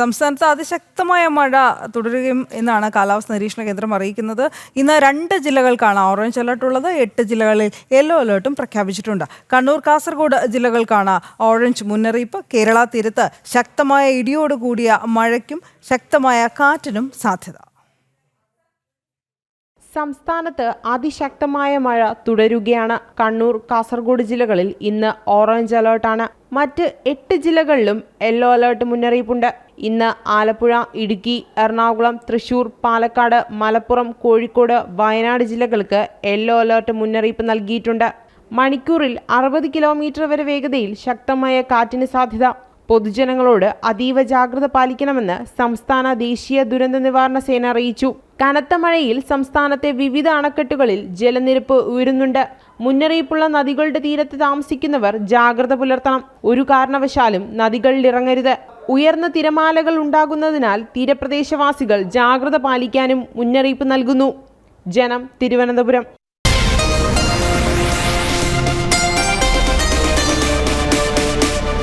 സംസ്ഥാനത്ത് അതിശക്തമായ മഴ തുടരുകയും എന്നാണ് കാലാവസ്ഥ നിരീക്ഷണ കേന്ദ്രം അറിയിക്കുന്നത്. ഇന്ന് 2 ജില്ലകൾക്കാണ് ഓറഞ്ച് അലർട്ട് ഉള്ളത്. 8 ജില്ലകളിൽ യെല്ലോ അലർട്ടും പ്രഖ്യാപിച്ചിട്ടുണ്ട്. കണ്ണൂർ, കാസർഗോഡ് ജില്ലകൾക്കാണ് ഓറഞ്ച് മുന്നറിയിപ്പ്. കേരള തീരത്ത് ശക്തമായ ഇടിയോടുകൂടിയ മഴയ്ക്കും ശക്തമായ കാറ്റിനും സാധ്യത. സംസ്ഥാനത്ത് അതിശക്തമായ മഴ തുടരുകയാണ്. കണ്ണൂർ, കാസർഗോഡ് ജില്ലകളിൽ ഇന്ന് ഓറഞ്ച് അലേർട്ടാണ്. മറ്റ് 8 ജില്ലകളിലും യെല്ലോ അലേർട്ട് മുന്നറിയിപ്പുണ്ട്. ഇന്ന് ആലപ്പുഴ, ഇടുക്കി, എറണാകുളം, തൃശൂർ, പാലക്കാട്, മലപ്പുറം, കോഴിക്കോട്, വയനാട് ജില്ലകൾക്ക് യെല്ലോ അലേർട്ട് മുന്നറിയിപ്പ് നൽകിയിട്ടുണ്ട്. മണിക്കൂറിൽ 60 കിലോമീറ്റർ വരെ വേഗതയിൽ ശക്തമായ കാറ്റിന് സാധ്യത. പൊതുജനങ്ങളോട് അതീവ ജാഗ്രത പാലിക്കണമെന്ന് സംസ്ഥാന ദേശീയ ദുരന്ത നിവാരണ സേന അറിയിച്ചു. കനത്ത മഴയിൽ സംസ്ഥാനത്തെ വിവിധ അണക്കെട്ടുകളിൽ ജലനിരപ്പ് ഉയരുന്നുണ്ട്. മുന്നറിയിപ്പുള്ള നദികളുടെ തീരത്ത് താമസിക്കുന്നവർ ജാഗ്രത പുലർത്തണം. ഒരു കാരണവശാലും നദികളിൽ ഇറങ്ങരുത്. ഉയർന്ന തിരമാലകൾ ഉണ്ടാകുന്നതിനാൽ തീരപ്രദേശവാസികൾ ജാഗ്രത പാലിക്കാനും മുന്നറിയിപ്പ് നൽകുന്നു. ജനം, തിരുവനന്തപുരം.